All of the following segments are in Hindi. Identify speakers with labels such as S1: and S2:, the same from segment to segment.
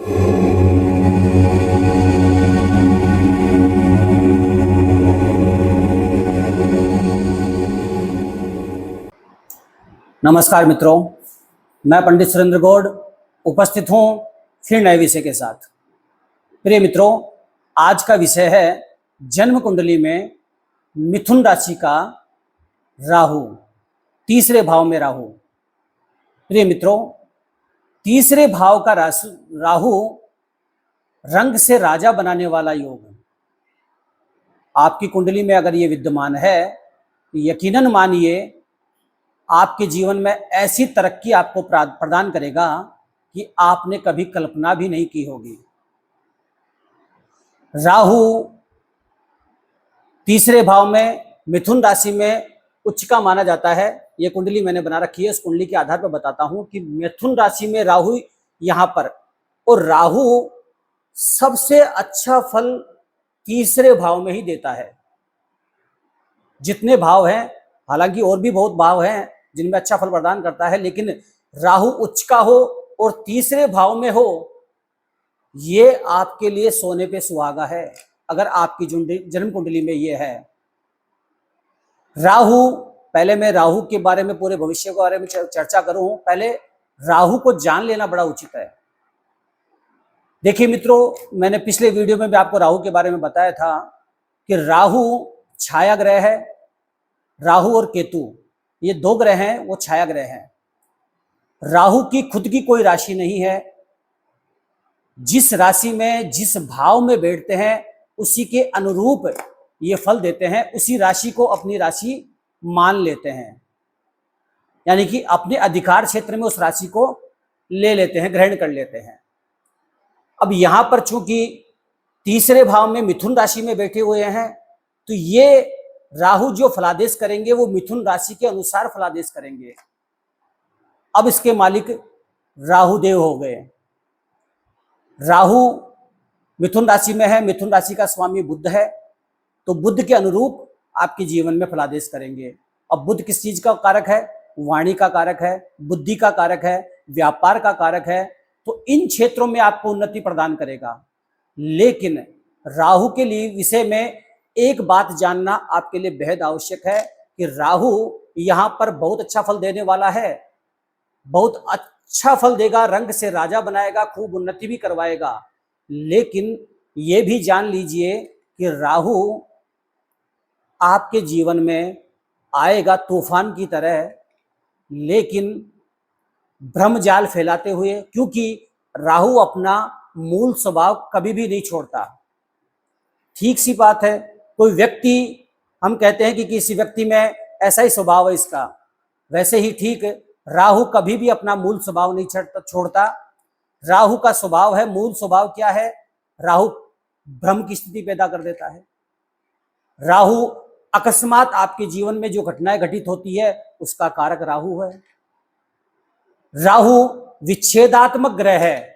S1: नमस्कार मित्रों, मैं पंडित सुरेंद्र गौड़ उपस्थित हूं फिर नए विषय के साथ। प्रिय मित्रों, आज का विषय है जन्म कुंडली में मिथुन राशि का राहु, तीसरे भाव में राहु। प्रिय मित्रों, तीसरे भाव का राहु रंग से राजा बनाने वाला योग आपकी कुंडली में अगर ये विद्यमान है तो यकीनन मानिए आपके जीवन में ऐसी तरक्की आपको प्रदान करेगा कि आपने कभी कल्पना भी नहीं की होगी। राहु तीसरे भाव में मिथुन राशि में उच्च का माना जाता है। यह कुंडली मैंने बना रखी है, उस कुंडली के आधार पर बताता हूं कि मिथुन राशि में राहु यहां पर, और राहु सबसे अच्छा फल तीसरे भाव में ही देता है। जितने भाव हैं, हालांकि और भी बहुत भाव हैं जिनमें अच्छा फल प्रदान करता है, लेकिन राहु उच्च का हो और तीसरे भाव में हो, ये आपके लिए सोने पे सुहागा है। अगर आपकी जन्म कुंडली में ये है राहु, पहले मैं राहु के बारे में, पूरे भविष्य के बारे में चर्चा करूं, पहले राहु को जान लेना बड़ा उचित है। देखिए मित्रों, मैंने पिछले वीडियो में भी आपको राहु के बारे में बताया था कि राहु छाया ग्रह है। राहु और केतु ये दो ग्रह हैं, वो छाया ग्रह हैं। राहु की खुद की कोई राशि नहीं है। जिस राशि में, जिस भाव में बैठते हैं, उसी के अनुरूप ये फल देते हैं। उसी राशि को अपनी राशि मान लेते हैं, यानी कि अपने अधिकार क्षेत्र में उस राशि को ले लेते हैं, ग्रहण कर लेते हैं। अब यहां पर चूंकि तीसरे भाव में मिथुन राशि में बैठे हुए हैं, तो ये राहु जो फलादेश करेंगे वो मिथुन राशि के अनुसार फलादेश करेंगे। अब इसके मालिक राहु देव हो गए। राहु मिथुन राशि में है, मिथुन राशि का स्वामी बुध है, तो बुध के अनुरूप आपके जीवन में फलादेश करेंगे। अब बुध किस चीज का कारक है? वाणी का कारक है, बुद्धि का कारक है, व्यापार का कारक है। तो इन क्षेत्रों में आपको उन्नति प्रदान करेगा। लेकिन राहु के लिए विषय में एक बात जानना आपके लिए बेहद आवश्यक है कि राहु यहां पर बहुत अच्छा फल देने वाला है, बहुत अच्छा फल देगा, रंग से राजा बनाएगा, खूब उन्नति भी करवाएगा। लेकिन यह भी जान लीजिए कि राहु आपके जीवन में आएगा तूफान की तरह, लेकिन भ्रमजाल फैलाते हुए, क्योंकि राहु अपना मूल स्वभाव कभी भी नहीं छोड़ता। ठीक सी बात है, कोई व्यक्ति, हम कहते हैं कि किसी व्यक्ति में ऐसा ही स्वभाव है इसका, वैसे ही ठीक राहु कभी भी अपना मूल स्वभाव नहीं छोड़ता। राहु का स्वभाव है, मूल स्वभाव क्या है? राहु भ्रम की स्थिति पैदा कर देता है। राहु अकस्मात आपके जीवन में जो घटनाएं घटित होती है उसका कारक राहु है। राहु विच्छेदात्मक ग्रह है।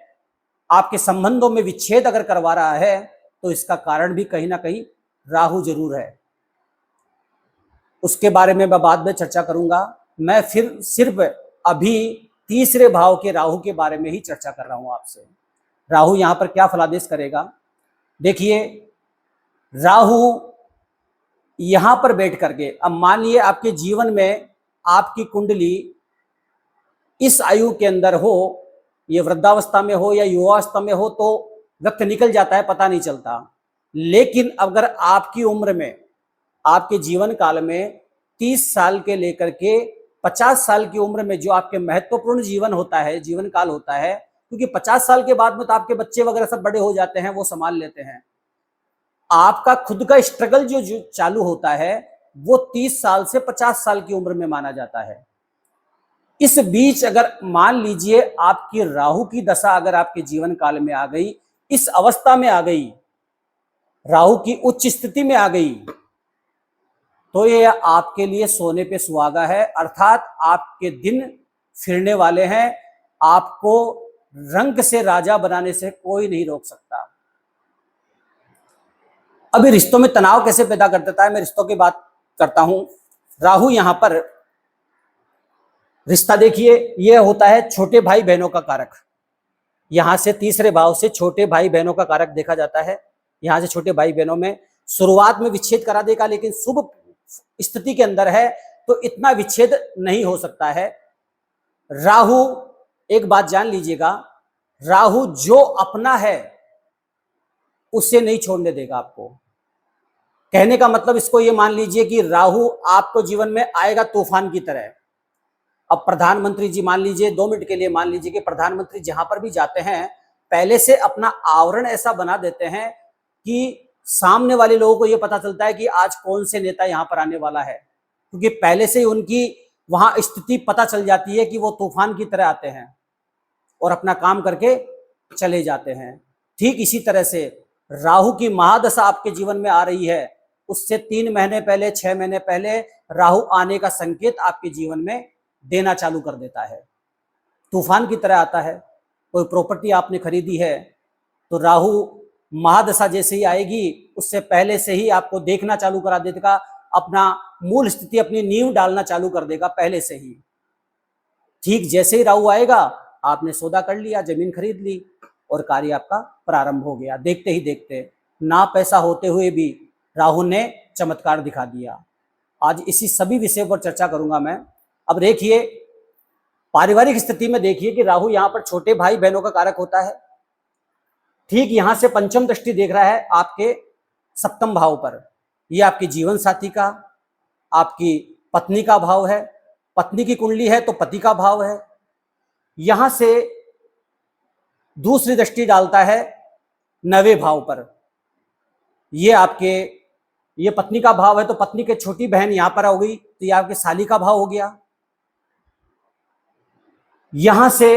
S1: आपके संबंधों में विच्छेद अगर करवा रहा है तो इसका कारण भी कहीं ना कहीं राहु जरूर है। उसके बारे में मैं बाद में चर्चा करूंगा। मैं फिर सिर्फ अभी तीसरे भाव के राहु के बारे में ही चर्चा कर रहा हूं आपसे। राहु यहां पर क्या फलादेश करेगा? देखिए, राहु यहां पर बैठ करके, अब मानिए आपके जीवन में आपकी कुंडली इस आयु के अंदर हो, ये वृद्धावस्था में हो या युवावस्था में हो, तो वक्त निकल जाता है, पता नहीं चलता। लेकिन अगर आपकी उम्र में, आपके जीवन काल में 30 साल के लेकर के 50 साल की उम्र में जो आपके महत्वपूर्ण जीवन होता है, जीवन काल होता है, क्योंकि 50 साल के बाद में तो आपके बच्चे वगैरह सब बड़े हो जाते हैं, वो संभाल लेते हैं। आपका खुद का स्ट्रगल जो चालू होता है वो 30 साल से 50 साल की उम्र में माना जाता है। इस बीच अगर मान लीजिए आपकी राहु की दशा अगर आपके जीवन काल में आ गई, इस अवस्था में आ गई, राहु की उच्च स्थिति में आ गई, तो ये आपके लिए सोने पे सुहागा है। अर्थात आपके दिन फिरने वाले हैं। आपको रंग से राजा बनाने से कोई नहीं रोक सकता। अभी रिश्तों में तनाव कैसे पैदा कर देता है, मैं रिश्तों की बात करता हूं। राहु यहां पर रिश्ता देखिए, यह होता है छोटे भाई बहनों का कारक। यहां से तीसरे भाव से छोटे भाई बहनों का कारक देखा जाता है। यहां से छोटे भाई बहनों में शुरुआत में विच्छेद करा देगा, लेकिन शुभ स्थिति के अंदर है तो इतना विच्छेद नहीं हो सकता है। राहु, एक बात जान लीजिएगा, राहु जो अपना है उसे नहीं छोड़ने देगा आपको। कहने का मतलब इसको ये मान लीजिए कि राहु आपको जीवन में आएगा तूफान की तरह। अब प्रधानमंत्री जी, मान लीजिए 2 मिनट के लिए मान लीजिए कि प्रधानमंत्री जहां पर भी जाते हैं पहले से अपना आवरण ऐसा बना देते हैं कि सामने वाले लोगों को यह पता चलता है कि आज कौन से नेता यहां पर आने वाला है, क्योंकि पहले से ही उनकी वहां स्थिति पता चल जाती है कि वो तूफान की तरह आते हैं और अपना काम करके चले जाते हैं। ठीक इसी तरह से राहु की महादशा आपके जीवन में आ रही है, उससे 3 महीने पहले, 6 महीने पहले राहु आने का संकेत आपके जीवन में देना चालू कर देता है। तूफान की तरह आता है। कोई प्रॉपर्टी आपने खरीदी है तो राहु महादशा जैसे ही आएगी उससे पहले से ही आपको देखना चालू करा देगा, अपना मूल स्थिति, अपनी नींव डालना चालू कर देगा पहले से ही। ठीक जैसे ही राहु आएगा आपने सौदा कर लिया, जमीन खरीद ली और कार्य आपका प्रारंभ हो गया। देखते ही देखते, ना पैसा होते हुए भी राहु ने चमत्कार दिखा दिया। आज इसी सभी विषयों पर चर्चा करूंगा मैं। अब देखिए, पारिवारिक स्थिति में देखिए कि राहु यहां पर छोटे भाई बहनों का कारक होता है। ठीक यहां से पंचम दृष्टि देख रहा है आपके सप्तम भाव पर। यह आपके जीवन साथी का, आपकी पत्नी का भाव है। पत्नी की कुंडली है तो पति का भाव है। यहां से दूसरी दृष्टि डालता है 9वें भाव पर। यह आपके, ये पत्नी का भाव है तो पत्नी के छोटी बहन यहां पर हो गई तो यह आपके साली का भाव हो गया। यहां से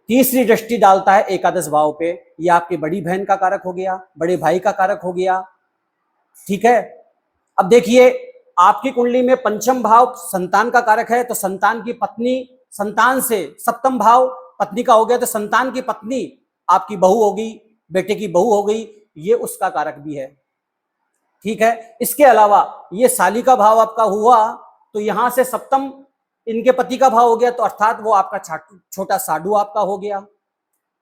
S1: तीसरी दृष्टि डालता है एकादश भाव पे, यह आपकी बड़ी बहन का कारक हो गया, बड़े भाई का कारक हो गया। ठीक है। अब देखिए, आपकी कुंडली में पंचम भाव संतान का कारक है तो संतान की पत्नी, संतान से सप्तम भाव पत्नी का हो गया तो संतान की पत्नी आपकी बहू होगी, बेटे की बहू हो गई, ये उसका कारक भी है। ठीक है। इसके अलावा ये साली का भाव आपका हुआ तो यहां से सप्तम इनके पति का भाव हो गया, तो अर्थात वो आपका छोटा साडू आपका हो गया।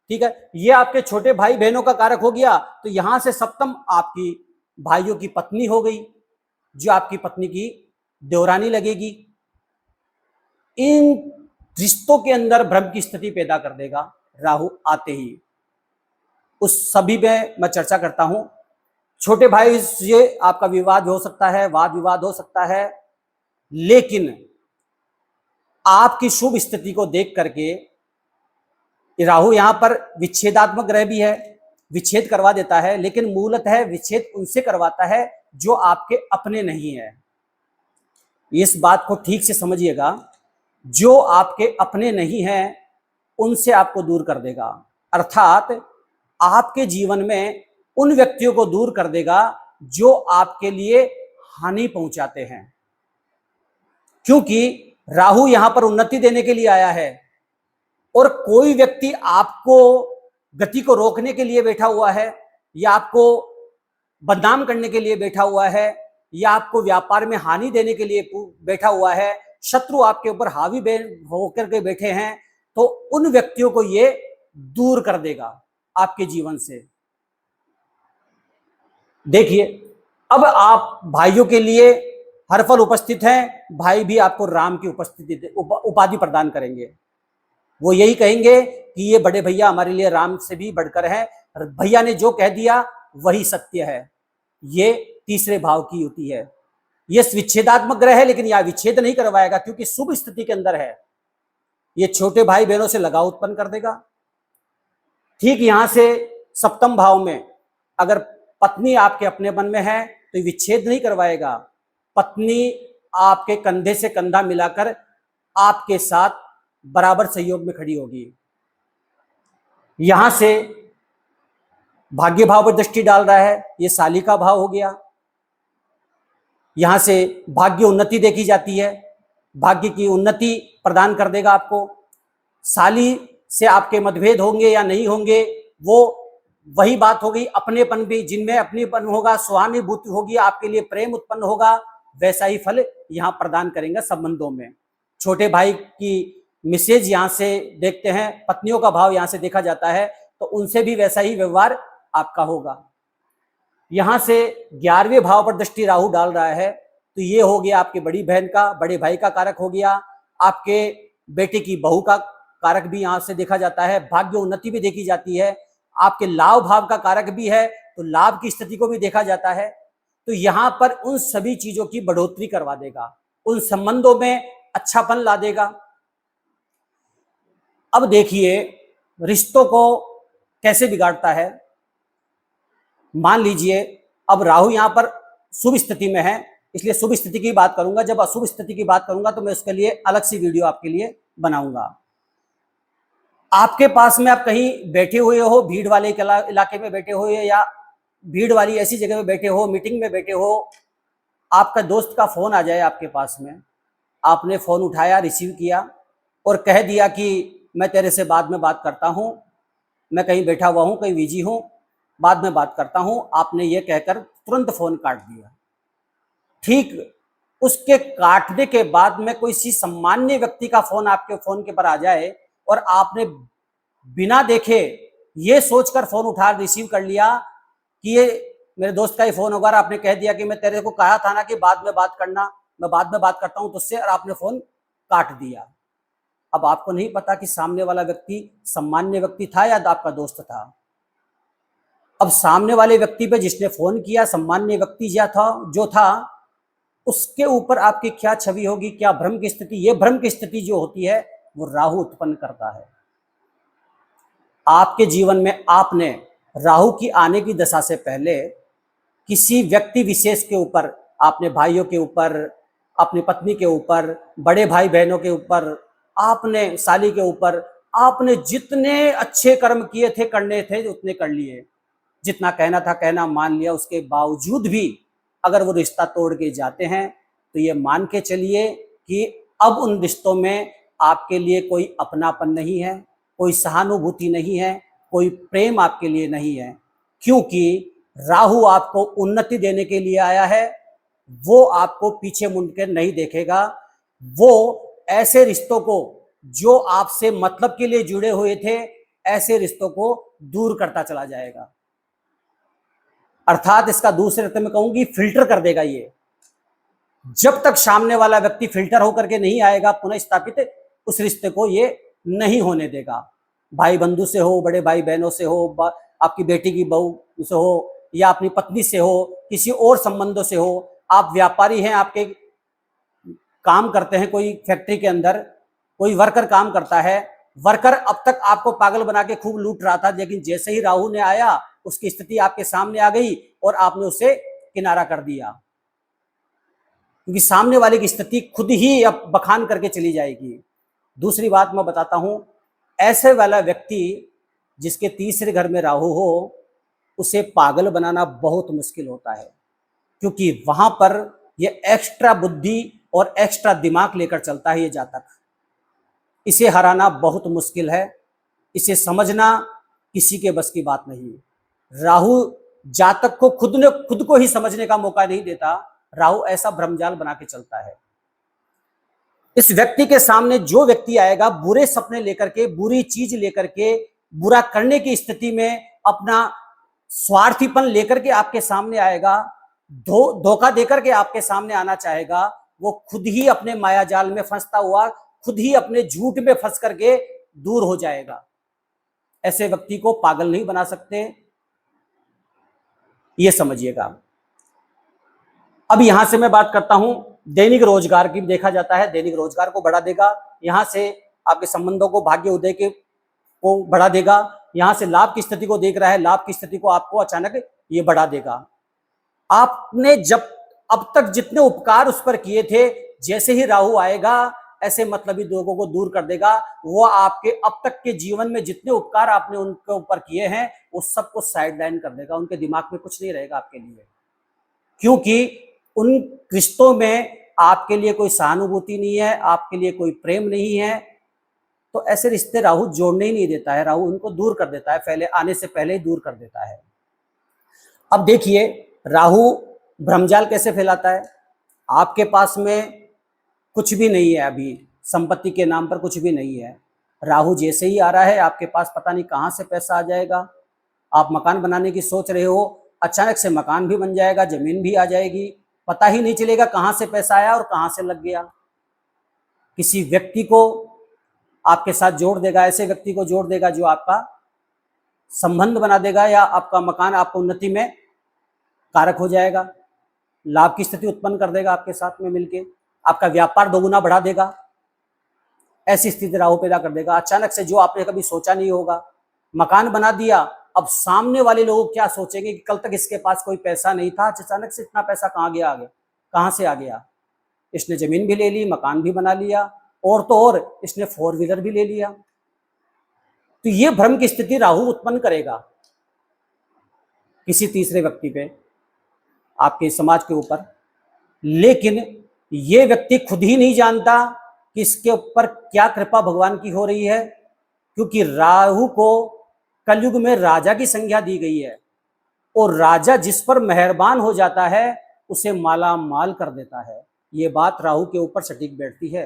S1: ठीक है। ये आपके छोटे भाई बहनों का कारक हो गया तो यहां से सप्तम आपकी भाइयों की पत्नी हो गई, जो आपकी पत्नी की देवरानी लगेगी। इन रिश्तों के अंदर भ्रम की स्थिति पैदा कर देगा राहु आते ही। उस सभी में मैं चर्चा करता हूं। छोटे भाई से आपका विवाद हो सकता है, वाद विवाद हो सकता है, लेकिन आपकी शुभ स्थिति को देख करके राहु यहां पर विच्छेदात्मक ग्रह भी है, विच्छेद करवा देता है, लेकिन मूलतः विच्छेद उनसे करवाता है जो आपके अपने नहीं है। इस बात को ठीक से समझिएगा, जो आपके अपने नहीं हैं उनसे आपको दूर कर देगा, अर्थात आपके जीवन में उन व्यक्तियों को दूर कर देगा जो आपके लिए हानि पहुंचाते हैं। क्योंकि राहु यहां पर उन्नति देने के लिए आया है और कोई व्यक्ति आपको गति को रोकने के लिए बैठा हुआ है, या आपको बदनाम करने के लिए बैठा हुआ है, या आपको व्यापार में हानि देने के लिए बैठा हुआ है, शत्रु आपके ऊपर हावी होकर के बैठे हैं, तो उन व्यक्तियों को ये दूर कर देगा आपके जीवन से। देखिए, अब आप भाइयों के लिए हर पल उपस्थित हैं, भाई भी आपको राम की उपस्थिति उपाधि प्रदान करेंगे। वो यही कहेंगे कि ये बड़े भैया हमारे लिए राम से भी बढ़कर हैं, भैया ने जो कह दिया वही सत्य है। ये तीसरे भाव की युति है। ये विच्छेदात्मक ग्रह है, लेकिन यह विच्छेद नहीं करवाएगा क्योंकि शुभ स्थिति के अंदर है। ये छोटे भाई बहनों से लगाव उत्पन्न कर देगा। ठीक यहां से सप्तम भाव में अगर पत्नी आपके अपने मन में है तो विच्छेद नहीं करवाएगा। पत्नी आपके कंधे से कंधा मिलाकर आपके साथ बराबर सहयोग में खड़ी होगी। यहां से भाग्य भाव पर दृष्टि डाल रहा है, ये साली का भाव हो गया। यहां से भाग्य उन्नति देखी जाती है, भाग्य की उन्नति प्रदान कर देगा आपको। साली से आपके मतभेद होंगे या नहीं होंगे, वो वही बात हो गई। अपनेपन भी, जिनमें अपनेपन होगा, सहानुभूति होगी, आपके लिए प्रेम उत्पन्न होगा, वैसा ही फल यहां प्रदान करेंगे संबंधों में। छोटे भाई की मिसेज यहां से देखते हैं, पत्नियों का भाव यहां से देखा जाता है, तो तो उनसे भी वैसा ही व्यवहार आपका होगा। यहां से 11वें भाव पर दृष्टि राहु डाल रहा है, तो ये हो गया आपके बड़ी बहन का, बड़े भाई का कारक हो गया, आपके बेटे की बहू का कारक भी यहां से देखा जाता है, भाग्य उन्नति भी देखी जाती है, आपके लाभ भाव का कारक भी है, तो लाभ की स्थिति को भी देखा जाता है। तो यहां पर उन सभी चीजों की बढ़ोतरी करवा देगा, उन संबंधों में अच्छापन ला देगा। अब देखिए रिश्तों को कैसे बिगाड़ता है। मान लीजिए अब राहु यहां पर शुभ स्थिति में है, इसलिए शुभ स्थिति की बात करूंगा, जब अशुभ स्थिति की बात करूंगा तो मैं उसके लिए अलग सी वीडियो आपके लिए बनाऊंगा। आपके पास में आप कहीं बैठे हुए हो, भीड़ वाले इलाके में बैठे हुए, या भीड़ वाली ऐसी जगह में बैठे हो, मीटिंग में बैठे हो, आपका दोस्त का फोन आ जाए आपके पास में, आपने फोन उठाया, रिसीव किया और कह दिया कि मैं तेरे से बाद में बात करता हूं, मैं कहीं बैठा हुआ हूं, कहीं बिजी हूं, बाद में बात करता हूं, आपने ये कहकर तुरंत फोन काट दिया। ठीक उसके काटने के बाद में कोई सी सामान्य व्यक्ति का फोन आपके फोन के पर आ जाए और आपने बिना देखे ये सोचकर फोन उठा रिसीव कर लिया कि ये मेरे दोस्त का ही फोन होगा, और आपने कह दिया कि मैं तेरे को कहा था ना कि बाद में बात करना, मैं बाद में बात करता हूं तुझसे, और आपने फोन काट दिया। अब आपको नहीं पता कि सामने वाला व्यक्ति सामान्य व्यक्ति था या आपका दोस्त था। अब सामने वाले व्यक्ति पे जिसने फोन किया सामान्य व्यक्ति जो था उसके ऊपर आपकी क्या छवि होगी, क्या भ्रम की स्थिति, ये भ्रम की स्थिति जो होती है वो राहु उत्पन्न करता है। आपके जीवन में आपने राहु की आने की दशा से पहले किसी व्यक्ति विशेष के ऊपर, आपने भाइयों के ऊपर, अपनी पत्नी के ऊपर, बड़े भाई बहनों के ऊपर, आपने साली के ऊपर, आपने जितने अच्छे कर्म किए थे, करने थे उतने कर लिए, जितना कहना था कहना मान लिया, उसके बावजूद भी अगर वो रिश्ता तोड़ के जाते हैं तो ये मान के चलिए कि अब उन रिश्तों में आपके लिए कोई अपनापन नहीं है, कोई सहानुभूति नहीं है, कोई प्रेम आपके लिए नहीं है, क्योंकि राहु आपको उन्नति देने के लिए आया है। वो आपको पीछे मुड़ कर नहीं देखेगा, वो ऐसे रिश्तों को जो आपसे मतलब के लिए जुड़े हुए थे, ऐसे रिश्तों को दूर करता चला जाएगा। अर्थात इसका दूसरे अर्थ में कहूंगी फिल्टर कर देगा। ये जब तक सामने वाला व्यक्ति फिल्टर होकर के नहीं आएगा पुनः स्थापित, उस रिश्ते को ये नहीं होने देगा। भाई बंधु से हो, बड़े भाई बहनों से हो, आपकी बेटी की बहू से हो, या अपनी पत्नी से हो, किसी और संबंधों से हो, आप व्यापारी हैं, आपके काम करते हैं कोई फैक्ट्री के अंदर, कोई वर्कर काम करता है, वर्कर अब तक आपको पागल बना के खूब लूट रहा था, लेकिन जैसे ही राहु ने आया उसकी स्थिति आपके सामने आ गई और आपने उसे किनारा कर दिया, क्योंकि सामने वाले की स्थिति खुद ही अब बखान करके चली जाएगी। दूसरी बात मैं बताता हूं, ऐसे वाला व्यक्ति जिसके तीसरे घर में राहु हो, उसे पागल बनाना बहुत मुश्किल होता है, क्योंकि वहां पर ये एक्स्ट्रा बुद्धि और एक्स्ट्रा दिमाग लेकर चलता है ये जातक। इसे हराना बहुत मुश्किल है, इसे समझना किसी के बस की बात नहीं है। राहु जातक को खुद को ही समझने का मौका नहीं देता। राहु ऐसा भ्रमजाल बना के चलता है। इस व्यक्ति के सामने जो व्यक्ति आएगा बुरे सपने लेकर के, बुरी चीज लेकर के, बुरा करने की स्थिति में अपना स्वार्थीपन लेकर के आपके सामने आएगा, धोखा देकर के आपके सामने आना चाहेगा, वो खुद ही अपने माया जाल में फंसता हुआ, खुद ही अपने झूठ में फंस करके दूर हो जाएगा। ऐसे व्यक्ति को पागल नहीं बना सकते, ये समझिएगा। अब यहां से मैं बात करता हूं दैनिक रोजगार की। देखा जाता है दैनिक रोजगार को बढ़ा देगा, यहां से आपके संबंधों को, भाग्य उदय के को बढ़ा देगा। यहां से लाभ की स्थिति को देख रहा है, लाभ की स्थिति को आपको अचानक ये बढ़ा देगा। आपने जब अब तक जितने उपकार उस पर किए थे, जैसे ही राहु आएगा ऐसे मतलबी लोगों को दूर कर देगा। वो आपके अब तक के जीवन में जितने उपकार आपने उनके ऊपर किए हैं वो सबको साइडलाइन कर देगा, उनके दिमाग में कुछ नहीं रहेगा आपके लिए, क्योंकि उन रिश्तों में आपके लिए कोई सहानुभूति नहीं है, आपके लिए कोई प्रेम नहीं है। तो ऐसे रिश्ते राहु जोड़ने ही नहीं देता है, राहु उनको दूर कर देता है, पहले आने से पहले ही दूर कर देता है। अब देखिए राहु भ्रमजाल कैसे फैलाता है। आपके पास में कुछ भी नहीं है, अभी संपत्ति के नाम पर कुछ भी नहीं है, राहु जैसे ही आ रहा है आपके पास पता नहीं कहाँ से पैसा आ जाएगा। आप मकान बनाने की सोच रहे हो, अचानक से मकान भी बन जाएगा, जमीन भी आ जाएगी, पता ही नहीं चलेगा कहाँ से पैसा आया और कहाँ से लग गया। किसी व्यक्ति को आपके साथ जोड़ देगा, ऐसे व्यक्ति को जोड़ देगा जो आपका संबंध बना देगा, या आपका मकान आपको उन्नति में कारक हो जाएगा, लाभ की स्थिति उत्पन्न कर देगा आपके साथ में मिलके, आपका व्यापार दोगुना बढ़ा देगा। ऐसी स्थिति राहु पैदा कर देगा। अचानक से जो आपने कभी सोचा नहीं होगा, मकान बना दिया, अब सामने वाले लोग क्या सोचेंगे कि कल तक इसके पास कोई पैसा नहीं था, अचानक से इतना पैसा कहाँ गया, आगे कहाँ से आ गया। इसने जमीन भी ले ली, मकान भी बना लिया, और तो और इसने 4 व्हीलर भी ले लिया। तो ये भ्रम की स्थिति राहु उत्पन्न करेगा किसी तीसरे व्यक्ति पे, आपके समाज के ऊपर। लेकिन ये व्यक्ति खुद ही नहीं जानता कि इसके ऊपर क्या कृपा भगवान की हो रही है, क्योंकि राहु को कलयुग में राजा की संज्ञा दी गई है, और राजा जिस पर मेहरबान हो जाता है उसे माला माल कर देता है। ये बात राहु के ऊपर सटीक बैठती है।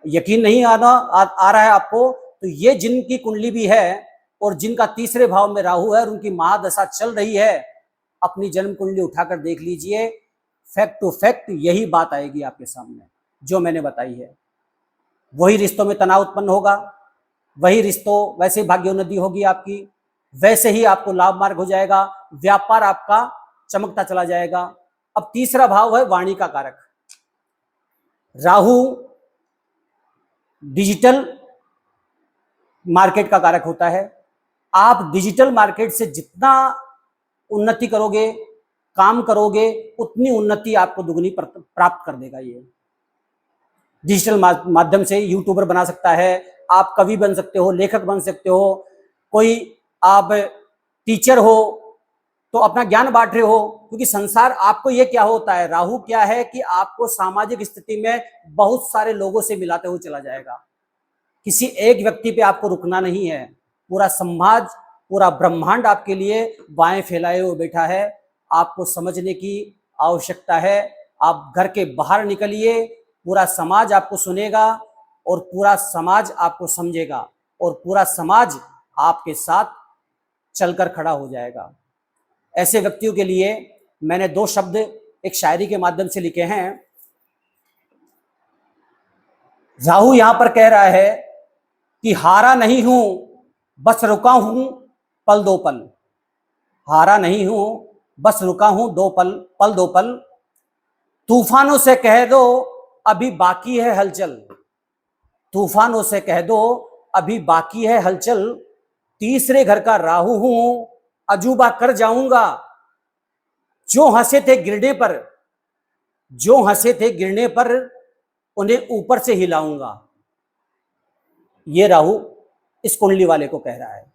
S1: यकीन नहीं आ रहा है आपको, तो ये जिनकी कुंडली भी है और जिनका तीसरे भाव में राहु है और उनकी महादशा चल रही है, अपनी जन्म कुंडली उठाकर देख लीजिए, फैक्ट टू फैक्ट यही बात आएगी आपके सामने जो मैंने बताई है। वही रिश्तों में तनाव उत्पन्न होगा, वही रिश्तों वैसे ही भाग्योन्नति होगी आपकी, वैसे ही आपको लाभ मार्ग हो जाएगा, व्यापार आपका चमकता चला जाएगा। अब तीसरा भाव है वाणी का कारक। राहु डिजिटल मार्केट का कारक होता है। आप डिजिटल मार्केट से जितना उन्नति करोगे, काम करोगे, उतनी उन्नति आपको दुगनी प्राप्त कर देगा। ये डिजिटल माध्यम से यूट्यूबर बना सकता है, आप कवि बन सकते हो, लेखक बन सकते हो, कोई आप टीचर हो तो अपना ज्ञान बांट रहे हो, क्योंकि संसार आपको ये क्या होता है, राहु क्या है कि आपको सामाजिक स्थिति में बहुत सारे लोगों से मिलाते हुए चला जाएगा। किसी एक व्यक्ति पे आपको रुकना नहीं है, पूरा समाज, पूरा ब्रह्मांड आपके लिए बाएं फैलाए हुए बैठा है। आपको समझने की आवश्यकता है। आप घर के बाहर निकलिए, पूरा समाज आपको सुनेगा और पूरा समाज आपको समझेगा और पूरा समाज आपके साथ चलकर खड़ा हो जाएगा। ऐसे व्यक्तियों के लिए मैंने 2 शब्द एक शायरी के माध्यम से लिखे हैं। राहु यहां पर कह रहा है कि हारा नहीं हूं, बस रुका हूं पल दो पल। हारा नहीं हूं, बस रुका हूं पल दो पल। तूफानों से कह दो अभी बाकी है हलचल। तूफानों से कह दो अभी बाकी है हलचल। तीसरे घर का राहु हूं, अजूबा कर जाऊंगा। जो हंसे थे गिरने पर, जो हंसे थे गिरने पर, उन्हें ऊपर से हिलाऊंगा। ये राहु इस कुंडली वाले को कह रहा है।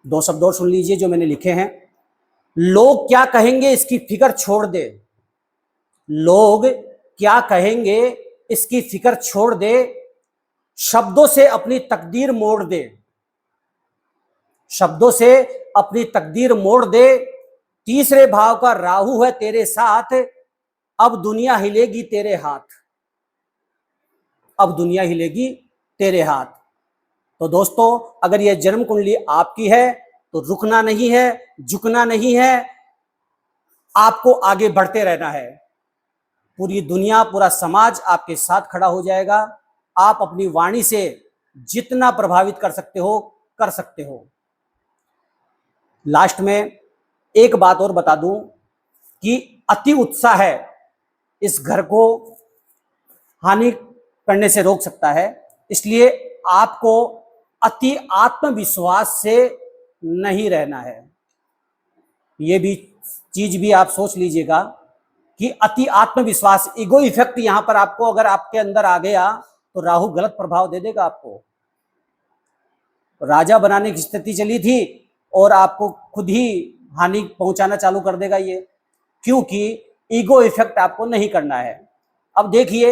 S1: 2 शब्द और सुन लीजिए जो मैंने लिखे हैं। लोग क्या कहेंगे इसकी फिक्र छोड़ दे। लोग क्या कहेंगे इसकी फिक्र छोड़ दे। शब्दों से अपनी तकदीर मोड़ दे। शब्दों से अपनी तकदीर मोड़ दे। तीसरे भाव का राहु है तेरे साथ, अब दुनिया हिलेगी तेरे हाथ। अब दुनिया हिलेगी तेरे हाथ। तो दोस्तों, अगर यह जन्म कुंडली आपकी है तो रुकना नहीं है, झुकना नहीं है, आपको आगे बढ़ते रहना है। पूरी दुनिया, पूरा समाज आपके साथ खड़ा हो जाएगा। आप अपनी वाणी से जितना प्रभावित कर सकते हो कर सकते हो। लास्ट में एक बात और बता दूं कि अति उत्साह है इस घर को हानि करने से रोक सकता है। इसलिए आपको अति आत्मविश्वास से नहीं रहना है। ये भी चीज भी आप सोच लीजिएगा कि अति आत्मविश्वास, ईगो इफेक्ट यहां पर आपको अगर आपके अंदर आ गया तो राहु गलत प्रभाव दे देगा आपको। राजा बनाने की स्थिति चली थी और आपको खुद ही हानि पहुंचाना चालू कर देगा ये, क्योंकि ईगो इफेक्ट आपको नहीं करना है। अब देखिए,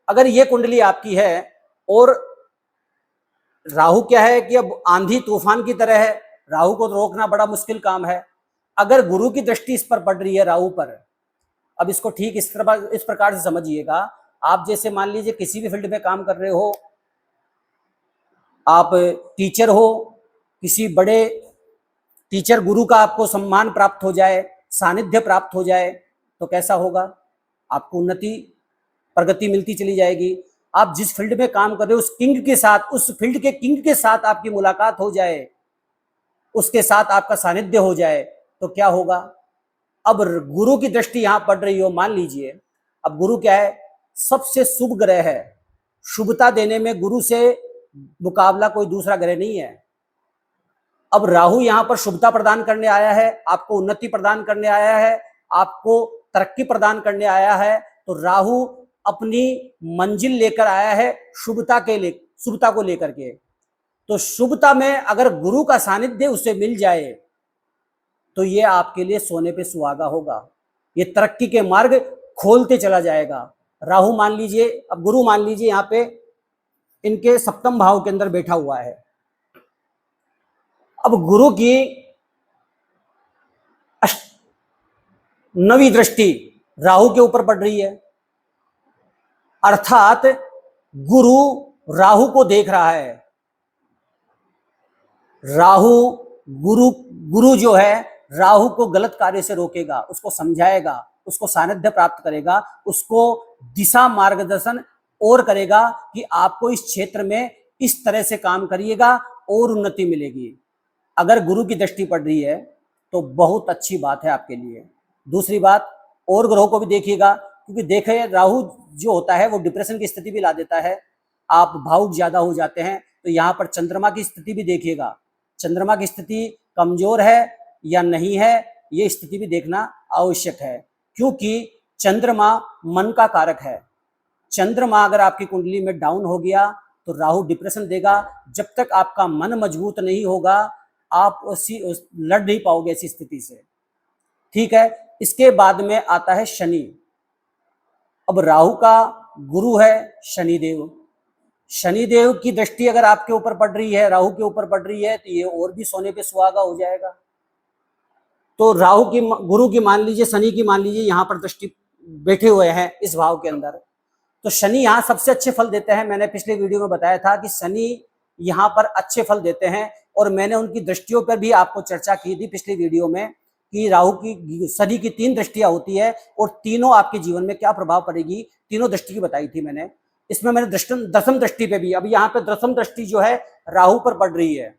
S1: अगर ये कुंडली आपकी है और राहु क्या है कि अब आंधी तूफान की तरह है, राहु को रोकना बड़ा मुश्किल काम है। अगर गुरु की दृष्टि इस पर पड़ रही है राहु पर, अब इसको ठीक इस प्रकार से समझिएगा। आप जैसे मान लीजिए किसी भी फील्ड में काम कर रहे हो, आप टीचर हो, किसी बड़े टीचर गुरु का आपको सम्मान प्राप्त हो जाए, सानिध्य प्राप्त हो जाए, तो कैसा होगा? आपको उन्नति, प्रगति मिलती चली जाएगी। आप जिस फील्ड में काम कर रहे हो उस किंग के साथ, उस फील्ड के किंग के साथ आपकी मुलाकात हो जाए, उसके साथ आपका सानिध्य हो जाए, तो क्या होगा? अब गुरु की दृष्टि यहां पड़ रही हो, मान लीजिए, अब गुरु क्या है? सबसे शुभ ग्रह है। शुभता देने में गुरु से मुकाबला कोई दूसरा ग्रह नहीं है। अब राहु यहां पर शुभता प्रदान करने आया है, आपको उन्नति प्रदान करने आया है, आपको तरक्की प्रदान करने आया है। तो राहु अपनी मंजिल लेकर आया है शुभता को लेकर के। तो शुभता में अगर गुरु का सानिध्य उसे मिल जाए तो ये आपके लिए सोने पे सुहागा होगा। ये तरक्की के मार्ग खोलते चला जाएगा। राहु मान लीजिए, अब गुरु मान लीजिए यहाँ पे इनके सप्तम भाव के अंदर बैठा हुआ है। अब गुरु की 9वीं दृष्टि राहु के ऊपर पड़ रही है, अर्थात गुरु राहु को देख रहा है। राहु गुरु जो है राहु को गलत कार्य से रोकेगा, उसको समझाएगा, उसको सानिध्य प्राप्त करेगा, उसको दिशा मार्गदर्शन और करेगा कि आपको इस क्षेत्र में इस तरह से काम करिएगा और उन्नति मिलेगी। अगर गुरु की दृष्टि पड़ रही है तो बहुत अच्छी बात है आपके लिए। दूसरी बात, और ग्रहों को भी देखिएगा, क्योंकि देखे राहु जो होता है वो डिप्रेशन की स्थिति भी ला देता है, आप भावुक ज्यादा हो जाते हैं। तो यहाँ पर चंद्रमा की स्थिति भी देखिएगा, चंद्रमा की स्थिति कमजोर है या नहीं है, ये स्थिति भी देखना आवश्यक है, क्योंकि चंद्रमा मन का कारक है। चंद्रमा अगर आपकी कुंडली में डाउन हो गया तो राहु डिप्रेशन देगा। जब तक आपका मन मजबूत नहीं होगा आप लड़ नहीं पाओगे ऐसी स्थिति से, ठीक है। इसके बाद में आता है शनि। अब राहु का गुरु है शनिदेव। शनिदेव की दृष्टि अगर आपके ऊपर पड़ रही है, राहु के ऊपर पड़ रही है, तो ये और भी सोने पे सुहागा हो जाएगा। तो राहु की, गुरु की मान लीजिए, शनि की मान लीजिए यहाँ पर दृष्टि बैठे हुए हैं इस भाव के अंदर, तो शनि यहाँ सबसे अच्छे फल देते हैं। मैंने पिछले वीडियो में बताया था कि शनि यहाँ पर अच्छे फल देते हैं, और मैंने उनकी दृष्टियों पर भी आपको चर्चा की थी पिछली वीडियो में कि राहु की, शनि की 3 दृष्टियां होती है और तीनों आपके जीवन में क्या प्रभाव पड़ेगी, तीनों दृष्टि की बताई थी मैंने। इसमें मैंने दसम दृष्टि पे भी, अभी यहाँ पे दसम दृष्टि जो है राहु पर पड़ रही है,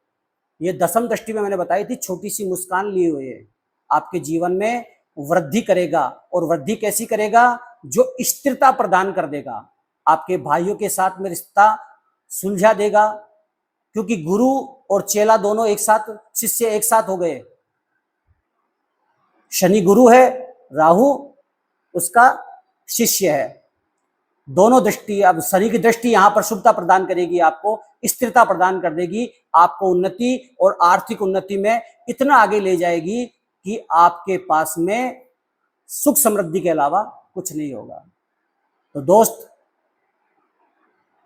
S1: ये दसम दृष्टि में मैंने बताई थी, छोटी सी मुस्कान लिए हुए आपके जीवन में वृद्धि करेगा। और वृद्धि कैसी करेगा? जो स्थिरता प्रदान कर देगा, आपके भाइयों के साथ में रिश्ता सुलझा देगा, क्योंकि गुरु और चेला दोनों एक साथ, शिष्य एक साथ हो गए। शनि गुरु है, राहु उसका शिष्य है। दोनों दृष्टि, अब शनि की दृष्टि यहां पर शुभता प्रदान करेगी, आपको स्थिरता प्रदान कर देगी, आपको उन्नति और आर्थिक उन्नति में इतना आगे ले जाएगी कि आपके पास में सुख समृद्धि के अलावा कुछ नहीं होगा। तो दोस्त,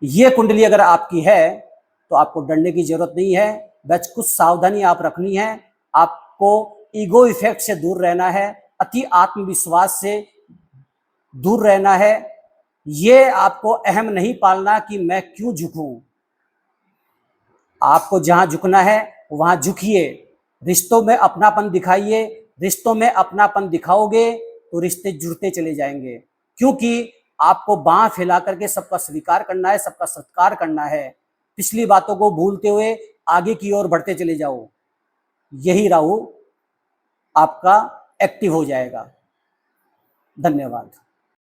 S1: ये कुंडली अगर आपकी है तो आपको डरने की जरूरत नहीं है, बस कुछ सावधानी आप रखनी है। आपको ईगो इफेक्ट से दूर रहना है, अति आत्मविश्वास से दूर रहना है। ये आपको अहम नहीं पालना कि मैं क्यों झुकूं। आपको जहां झुकना है वहां झुकिए, रिश्तों में अपनापन दिखाइए। रिश्तों में अपनापन दिखाओगे तो रिश्ते जुड़ते चले जाएंगे, क्योंकि आपको बांह फैला करके सबका स्वीकार करना है, सबका सत्कार करना है। पिछली बातों को भूलते हुए आगे की ओर बढ़ते चले जाओ, यही राहु आपका एक्टिव हो जाएगा। धन्यवाद।